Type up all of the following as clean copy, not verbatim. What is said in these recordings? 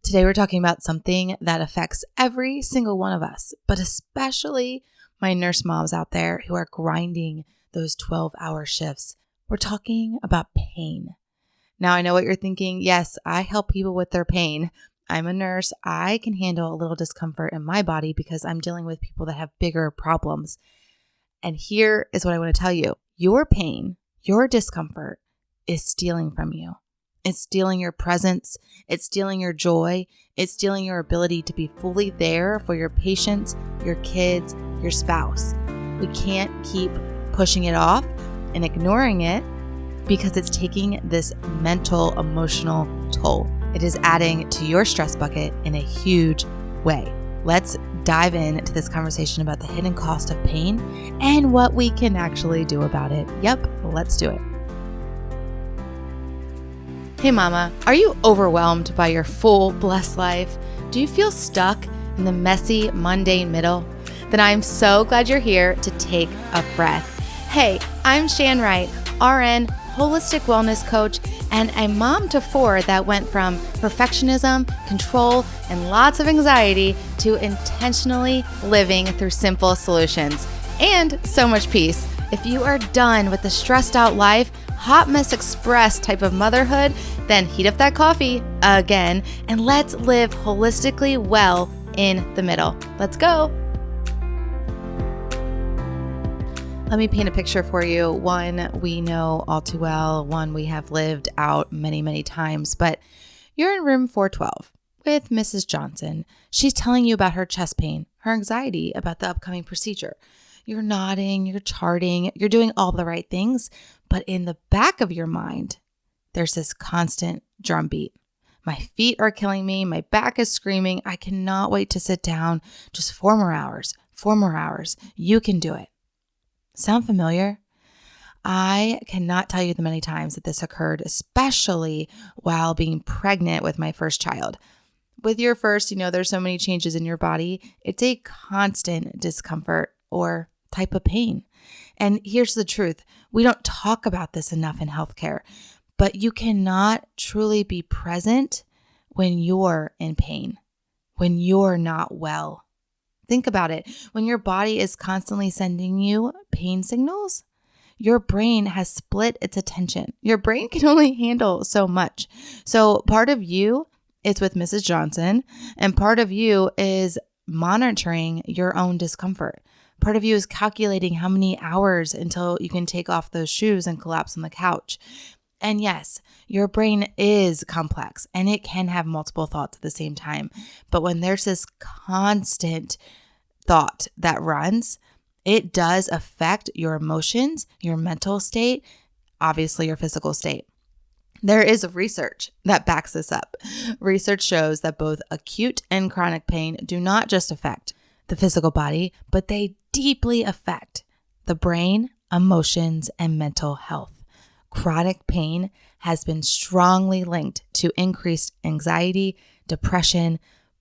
Today we're talking about something that affects every single one of us, but especially my nurse moms out there who are grinding those 12-hour shifts. We're talking about pain. Now I know what you're thinking. Yes, I help people with their pain. I'm a nurse. I can handle a little discomfort in my body because I'm dealing with people that have bigger problems. And here is what I want to tell you. Your pain, your discomfort is stealing from you. It's stealing your presence. It's stealing your joy. It's stealing your ability to be fully there for your patients, your kids, your spouse. We can't keep pushing it off and ignoring it because it's taking this mental, emotional toll. It is adding to your stress bucket in a huge way. Let's dive into this conversation about the hidden cost of pain and what we can actually do about it. Yep, let's do it. Hey mama, are you overwhelmed by your full, blessed life? Do you feel stuck in the messy, mundane middle? Then I'm so glad you're here to take a breath. Hey, I'm Shan, RN, holistic wellness coach, and a mom to four that went from perfectionism, control, and lots of anxiety to intentionally living through simple solutions and so much peace. If you are done with the stressed out life, hot mess express type of motherhood, then heat up that coffee again and let's live holistically well in the middle. Let's go. Let me paint a picture for you. One we know all too well, one we have lived out many, many times, but you're in room 412 with Mrs. Johnson. She's telling you about her chest pain, her anxiety about the upcoming procedure. You're nodding, you're charting, you're doing all the right things, but in the back of your mind, there's this constant drumbeat. My feet are killing me. My back is screaming. I cannot wait to sit down. Just 4 more hours, 4 more hours. You can do it. Sound familiar? I cannot tell you the many times that this occurred, especially while being pregnant with my first child. With your first, there's so many changes in your body. It's a constant discomfort or type of pain. And here's the truth. We don't talk about this enough in healthcare, but you cannot truly be present when you're in pain, when you're not well. Think about it. When your body is constantly sending you pain signals, your brain has split its attention. Your brain can only handle so much. So part of you is with Mrs. Johnson, and part of you is monitoring your own discomfort. Part of you is calculating how many hours until you can take off those shoes and collapse on the couch. And yes, your brain is complex and it can have multiple thoughts at the same time. But when there's this constant thought that runs, it does affect your emotions, your mental state, obviously your physical state. There is research that backs this up. Research shows that both acute and chronic pain do not just affect the physical body, but they deeply affect the brain, emotions, and mental health. Chronic pain has been strongly linked to increased anxiety, depression,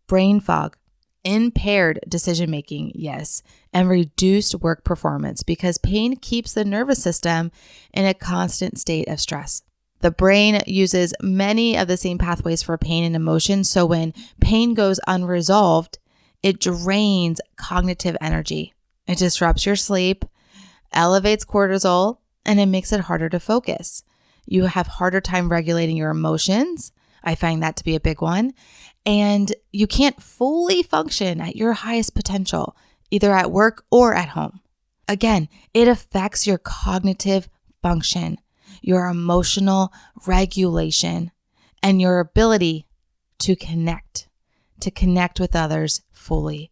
brain fog, impaired decision-making, yes, and reduced work performance because pain keeps the nervous system in a constant state of stress. The brain uses many of the same pathways for pain and emotion, so when pain goes unresolved, it drains cognitive energy. It disrupts your sleep, elevates cortisol, and it makes it harder to focus. You have harder time regulating your emotions. I find that to be a big one. And you can't fully function at your highest potential, either at work or at home. Again, it affects your cognitive function, your emotional regulation, and your ability to connect with others fully.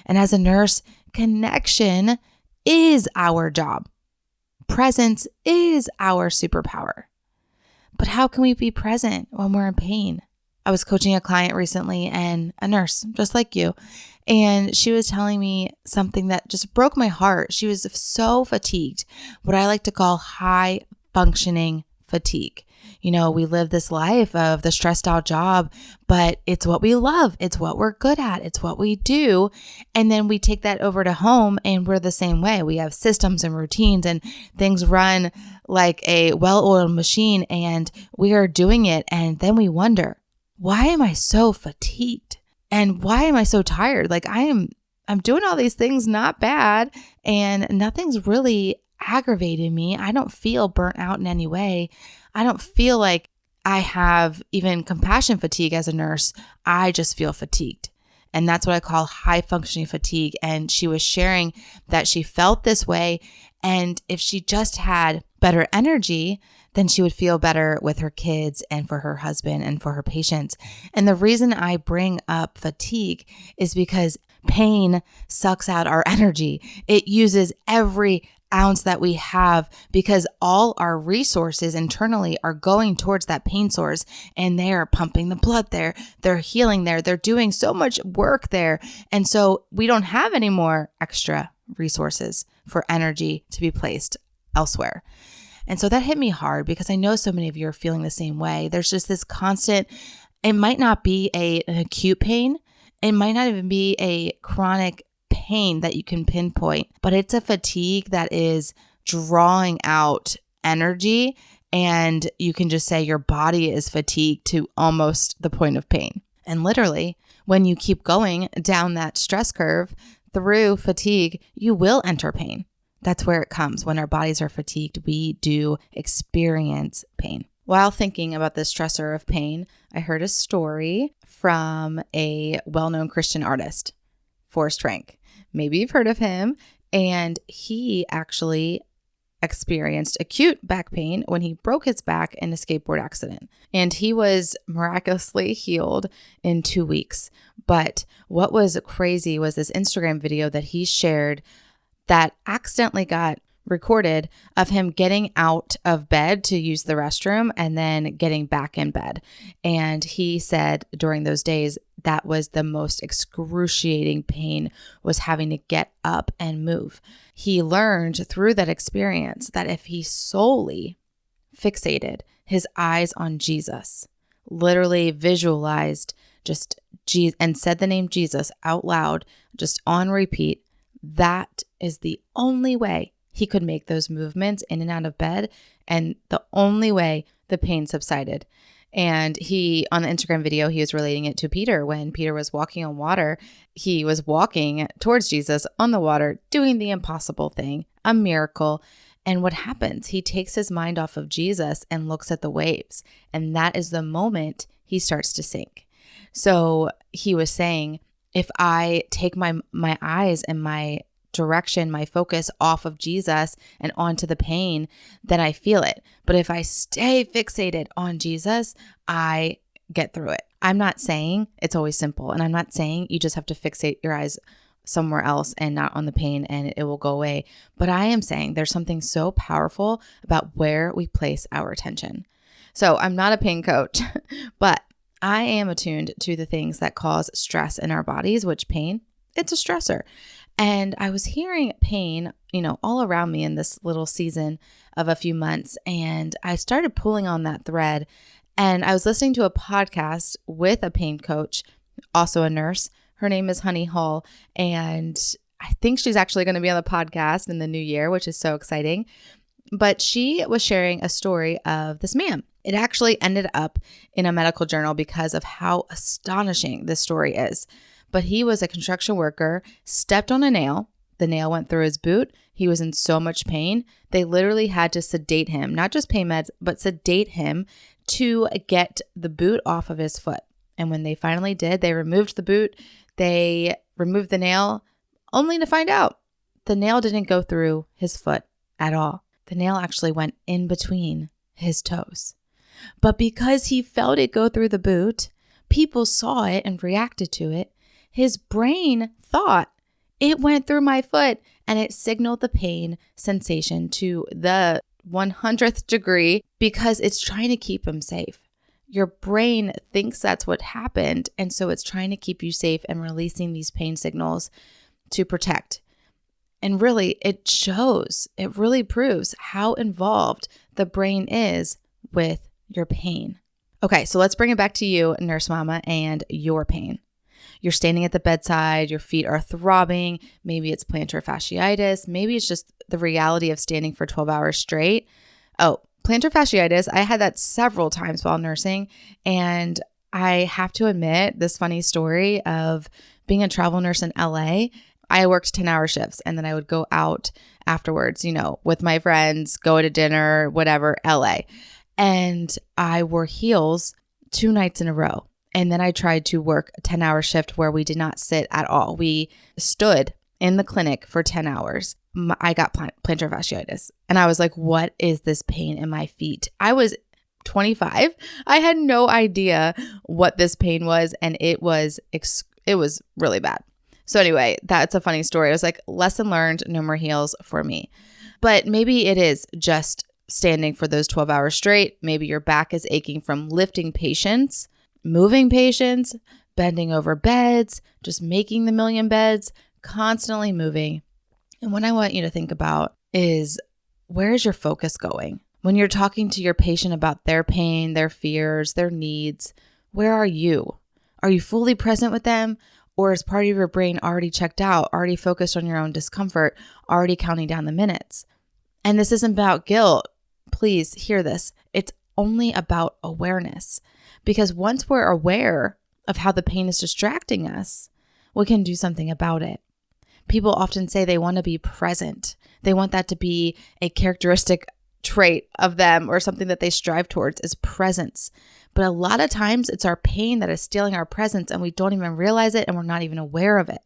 And as a nurse, connection is our job. Presence is our superpower. But how can we be present when we're in pain? I was coaching a client recently and a nurse, just like you, and she was telling me something that just broke my heart. She was so fatigued, what I like to call high functioning fatigue. We live this life of the stressed out job, but it's what we love. It's what we're good at. It's what we do. And then we take that over to home and we're the same way. We have systems and routines and things run like a well-oiled machine and we are doing it. And then we wonder, why am I so fatigued? And why am I so tired? Like I'm doing all these things not bad and nothing's really aggravating me. I don't feel burnt out in any way. I don't feel like I have even compassion fatigue as a nurse. I just feel fatigued. And that's what I call high functioning fatigue. And she was sharing that she felt this way. And if she just had better energy, then she would feel better with her kids and for her husband and for her patients. And the reason I bring up fatigue is because pain sucks out our energy. It uses every ounce that we have because all our resources internally are going towards that pain source, and they are pumping the blood there. They're healing there. They're doing so much work there. And so we don't have any more extra resources for energy to be placed elsewhere. And so that hit me hard because I know so many of you are feeling the same way. There's just this constant, it might not be an acute pain. It might not even be a chronic pain that you can pinpoint, but it's a fatigue that is drawing out energy, and you can just say your body is fatigued to almost the point of pain. And literally, when you keep going down that stress curve through fatigue, you will enter pain. That's where it comes. When our bodies are fatigued, we do experience pain. While thinking about this stressor of pain, I heard a story from a well-known Christian artist, Forrest Frank. Maybe you've heard of him. And he actually experienced acute back pain when he broke his back in a skateboard accident. And he was miraculously healed in 2 weeks. But what was crazy was this Instagram video that he shared that accidentally got recorded of him getting out of bed to use the restroom and then getting back in bed. And he said during those days that was the most excruciating pain, was having to get up and move. He learned through that experience that if he solely fixated his eyes on Jesus, literally visualized just Jesus and said the name Jesus out loud, just on repeat, that is the only way he could make those movements in and out of bed, and the only way the pain subsided. And he, on the Instagram video, he was relating it to Peter. When Peter was walking on water, he was walking towards Jesus on the water, doing the impossible thing, a miracle. And what happens? He takes his mind off of Jesus and looks at the waves. And that is the moment he starts to sink. So he was saying, if I take my eyes and my direction, my focus off of Jesus and onto the pain, then I feel it. But if I stay fixated on Jesus, I get through it. I'm not saying it's always simple, and I'm not saying you just have to fixate your eyes somewhere else and not on the pain and it will go away. But I am saying there's something so powerful about where we place our attention. So I'm not a pain coach, but I am attuned to the things that cause stress in our bodies, which pain, it's a stressor. And I was hearing pain, all around me in this little season of a few months. And I started pulling on that thread. And I was listening to a podcast with a pain coach, also a nurse. Her name is Honey Hall. And I think she's actually going to be on the podcast in the new year, which is so exciting. But she was sharing a story of this man. It actually ended up in a medical journal because of how astonishing this story is. But he was a construction worker, stepped on a nail. The nail went through his boot. He was in so much pain. They literally had to sedate him, not just pain meds, but sedate him to get the boot off of his foot. And when they finally did, they removed the boot. They removed the nail, only to find out the nail didn't go through his foot at all. The nail actually went in between his toes. But because he felt it go through the boot, people saw it and reacted to it. His brain thought it went through my foot, and it signaled the pain sensation to the 100th degree because it's trying to keep him safe. Your brain thinks that's what happened, and so it's trying to keep you safe and releasing these pain signals to protect. And really, it shows, it really proves how involved the brain is with your pain. Okay, so let's bring it back to you, nurse mama, and your pain. You're standing at the bedside, your feet are throbbing, maybe it's plantar fasciitis, maybe it's just the reality of standing for 12 hours straight. Oh, plantar fasciitis, I had that several times while nursing, and I have to admit this funny story of being a travel nurse in LA. I worked 10-hour shifts and then I would go out afterwards, with my friends, go to dinner, whatever, LA. And I wore heels 2 nights in a row. And then I tried to work a 10-hour shift where we did not sit at all. We stood in the clinic for 10 hours. I got plantar fasciitis. And I was like, what is this pain in my feet? I was 25. I had no idea what this pain was. And it was really bad. So anyway, that's a funny story. It was like, lesson learned, no more heels for me. But maybe it is just standing for those 12 hours straight. Maybe your back is aching from lifting patients, moving patients, bending over beds, just making the million beds, constantly moving. And what I want you to think about is, where is your focus going? When you're talking to your patient about their pain, their fears, their needs, where are you? Are you fully present with them? Or is part of your brain already checked out, already focused on your own discomfort, already counting down the minutes? And this isn't about guilt. Please hear this. It's only about awareness. Because once we're aware of how the pain is distracting us, we can do something about it. People often say they want to be present. They want that to be a characteristic trait of them or something that they strive towards is presence. But a lot of times it's our pain that is stealing our presence and we don't even realize it and we're not even aware of it.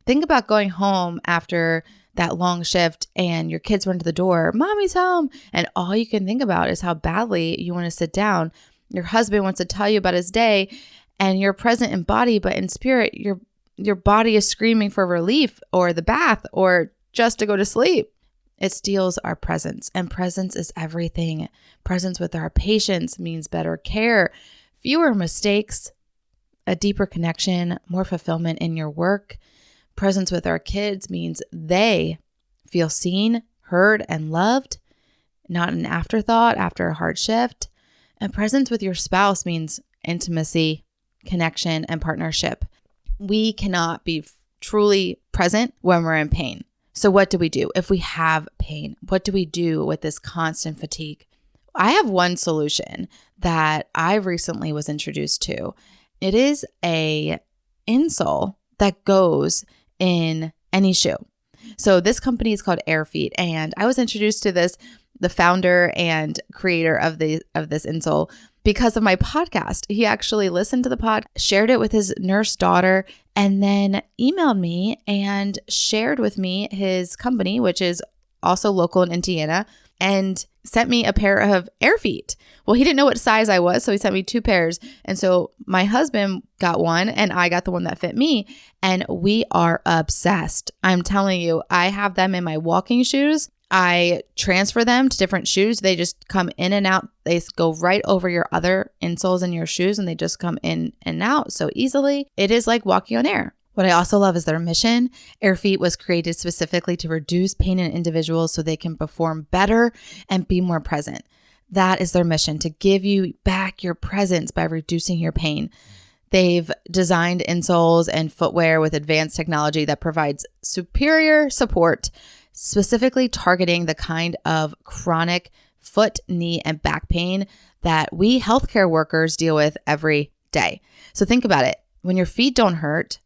Think about going home after that long shift and your kids run to the door, mommy's home. And all you can think about is how badly you want to sit down. Your husband wants to tell you about his day and you're present in body, but in spirit, your body is screaming for relief or the bath or just to go to sleep. It steals our presence, and presence is everything. Presence with our patients means better care, fewer mistakes, a deeper connection, more fulfillment in your work. Presence with our kids means they feel seen, heard, and loved, not an afterthought after a hard shift. And presence with your spouse means intimacy, connection, and partnership. We cannot be truly present when we're in pain. So what do we do if we have pain? What do we do with this constant fatigue? I have one solution that I recently was introduced to. It is a insole that goes in any shoe. So this company is called AirFeet, and I was introduced to the founder and creator of this insole because of my podcast. He actually listened to the pod, shared it with his nurse daughter, and then emailed me and shared with me his company, which is also local in Indiana, and sent me a pair of AirFeet. Well, he didn't know what size I was, so he sent me 2 pairs. And so my husband got one and I got the one that fit me, and we are obsessed. I'm telling you, I have them in my walking shoes. I transfer them to different shoes. They just come in and out. They go right over your other insoles in your shoes and they just come in and out so easily. It is like walking on air. What I also love is their mission. AirFeet was created specifically to reduce pain in individuals so they can perform better and be more present. That is their mission, to give you back your presence by reducing your pain. They've designed insoles and footwear with advanced technology that provides superior support, specifically targeting the kind of chronic foot, knee, and back pain that we healthcare workers deal with every day. So think about it. When your feet don't hurt,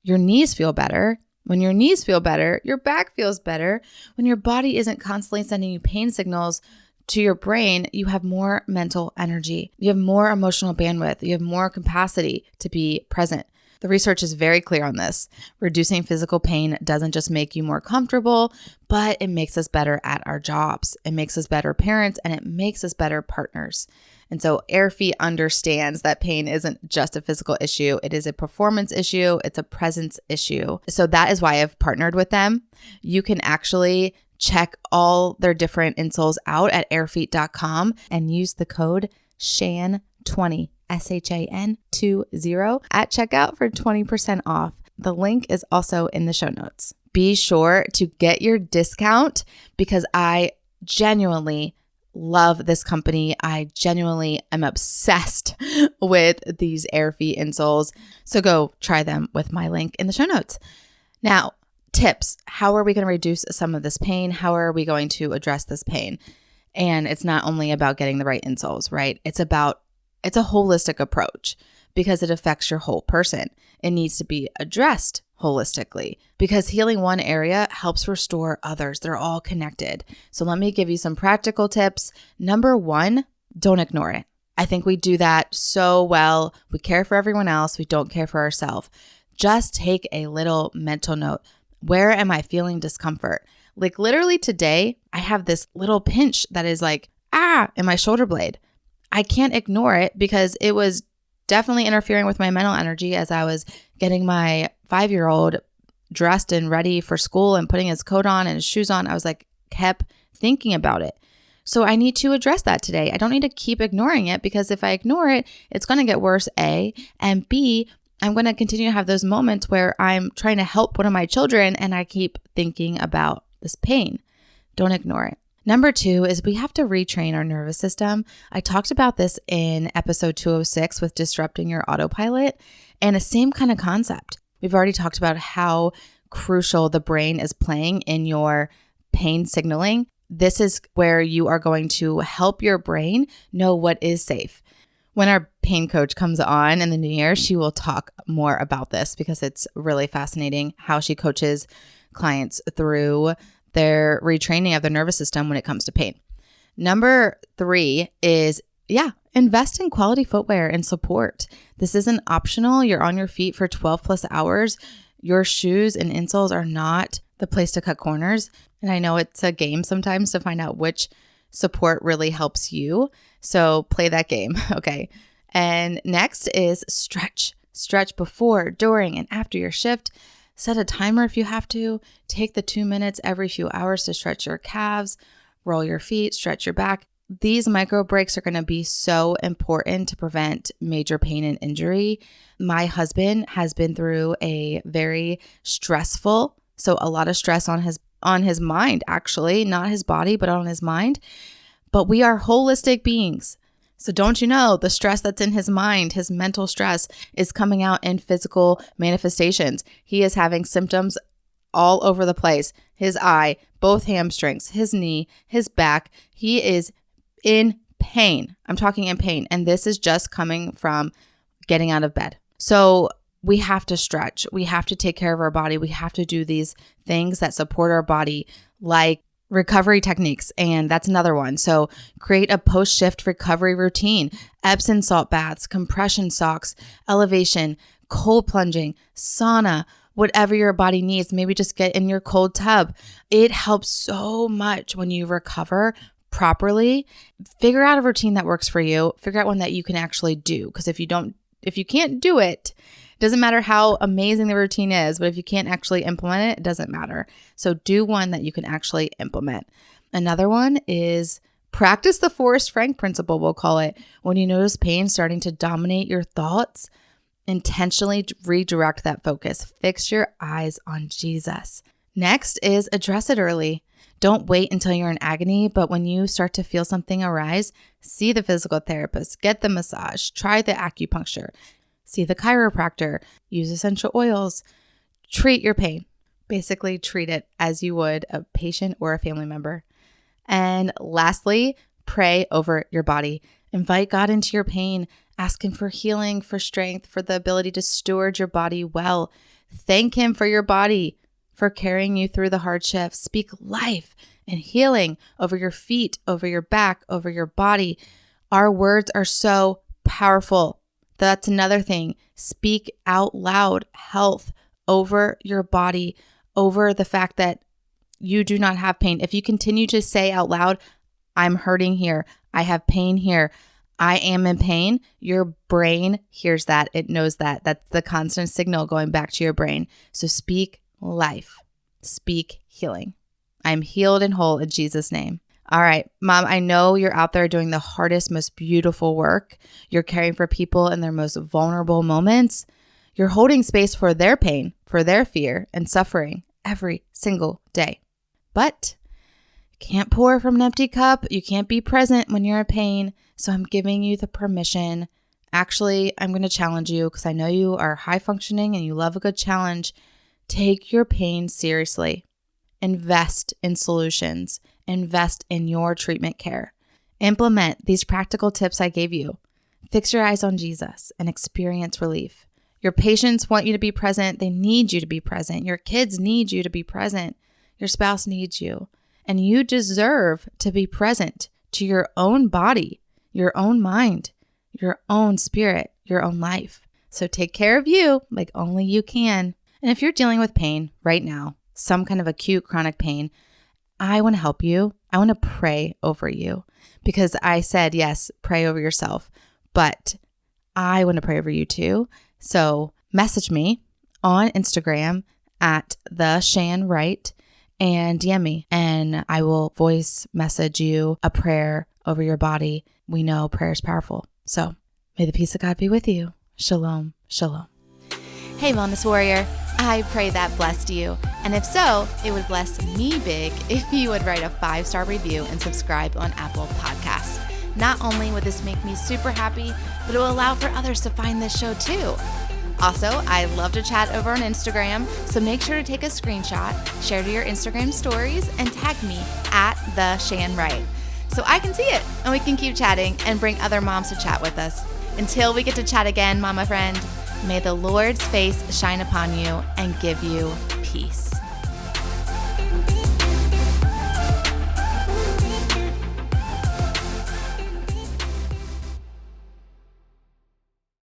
your knees feel better. When your knees feel better, your back feels better. When your body isn't constantly sending you pain signals to your brain, you have more mental energy. You have more emotional bandwidth. You have more capacity to be present. The research is very clear on this. Reducing physical pain doesn't just make you more comfortable, but it makes us better at our jobs. It makes us better parents, and it makes us better partners. And so AirFeet understands that pain isn't just a physical issue. It is a performance issue. It's a presence issue. So that is why I've partnered with them. You can actually check all their different insoles out at airfeet.com and use the code SHAN20, SHAN20 at checkout for 20% off. The link is also in the show notes. Be sure to get your discount because I genuinely love this company. I genuinely am obsessed with these AirFeet insoles. So go try them with my link in the show notes. Now, tips. How are we going to reduce some of this pain? How are we going to address this pain? And it's not only about getting the right insoles, right? It's a holistic approach. because it affects your whole person. It needs to be addressed holistically because healing one area helps restore others. They're all connected. So let me give you some practical tips. Number one, don't ignore it. I think we do that so well. We care for everyone else. We don't care for ourselves. Just take a little mental note. Where am I feeling discomfort? Like literally today, I have this little pinch that is like, in my shoulder blade. I can't ignore it because it was definitely interfering with my mental energy as I was getting my 5-year-old dressed and ready for school and putting his coat on and his shoes on. I was like, kept thinking about it. So I need to address that today. I don't need to keep ignoring it because if I ignore it, it's going to get worse, A, and B, I'm going to continue to have those moments where I'm trying to help one of my children and I keep thinking about this pain. Don't ignore it. Number 2 is we have to retrain our nervous system. I talked about this in episode 206 with disrupting your autopilot and the same kind of concept. We've already talked about how crucial the brain is playing in your pain signaling. This is where you are going to help your brain know what is safe. When our pain coach comes on in the new year, she will talk more about this because it's really fascinating how she coaches clients through their retraining of their nervous system when it comes to pain. Number 3 is, invest in quality footwear and support. This isn't optional. You're on your feet for 12 plus hours. Your shoes and insoles are not the place to cut corners. And I know it's a game sometimes to find out which support really helps you. So play that game, okay? And next is stretch. Stretch before, during, and after your shift. Set a timer if you have to. Take the 2 minutes every few hours to stretch your calves, roll your feet, stretch your back. These micro breaks are going to be so important to prevent major pain and injury. My husband has been through a very stressful, so a lot of stress on his mind, actually, not his body, but on his mind. But we are holistic beings. So don't you know the stress that's in his mind, his mental stress is coming out in physical manifestations. He is having symptoms all over the place. His eye, both hamstrings, his knee, his back. He is in pain. I'm talking in pain. And this is just coming from getting out of bed. So we have to stretch. We have to take care of our body. We have to do these things that support our body, like recovery techniques. And that's another one. So create a post-shift recovery routine, Epsom salt baths, compression socks, elevation, cold plunging, sauna, whatever your body needs. Maybe just get in your cold tub. It helps so much when you recover properly. Figure out a routine that works for you. Figure out one that you can actually do. Because if you can't do it, doesn't matter how amazing the routine is, but if you can't actually implement it, it doesn't matter. So do one that you can actually implement. Another one is practice the Forrest Frank principle, we'll call it. When you notice pain starting to dominate your thoughts, intentionally redirect that focus. Fix your eyes on Jesus. Next is address it early. Don't wait until you're in agony, but when you start to feel something arise, see the physical therapist, get the massage, try the acupuncture. See the chiropractor, use essential oils, treat your pain. Basically, treat it as you would a patient or a family member. And lastly, pray over your body. Invite God into your pain. Ask Him for healing, for strength, for the ability to steward your body well. Thank Him for your body, for carrying you through the hardships. Speak life and healing over your feet, over your back, over your body. Our words are so powerful. That's another thing. Speak out loud health over your body, over the fact that you do not have pain. If you continue to say out loud, I'm hurting here, I have pain here, I am in pain, your brain hears that. It knows that. That's the constant signal going back to your brain. So speak life. Speak healing. I'm healed and whole in Jesus' name. All right, Mom, I know you're out there doing the hardest, most beautiful work. You're caring for people in their most vulnerable moments. You're holding space for their pain, for their fear and suffering every single day. But you can't pour from an empty cup. You can't be present when you're in pain. So I'm giving you the permission. Actually, I'm going to challenge you because I know you are high functioning and you love a good challenge. Take your pain seriously. Invest in solutions. Invest in your treatment care. Implement these practical tips I gave you. Fix your eyes on Jesus and experience relief. Your patients want you to be present. They need you to be present. Your kids need you to be present. Your spouse needs you. And you deserve to be present to your own body, your own mind, your own spirit, your own life. So take care of you like only you can. And if you're dealing with pain right now, some kind of acute chronic pain, I want to help you. I want to pray over you because I said, yes, pray over yourself, but I want to pray over you too. So message me on Instagram at the Shan Wright and DM me, and I will voice message you a prayer over your body. We know prayer is powerful. So may the peace of God be with you. Shalom, shalom. Hey, Wellness Warrior. I pray that blessed you. And if so, it would bless me big if you would write a 5-star review and subscribe on Apple Podcasts. Not only would this make me super happy, but it will allow for others to find this show too. Also, I love to chat over on Instagram, so make sure to take a screenshot, share to your Instagram stories, and tag me at the Shan Wright so I can see it and we can keep chatting and bring other moms to chat with us. Until we get to chat again, mama friend, may the Lord's face shine upon you and give you peace.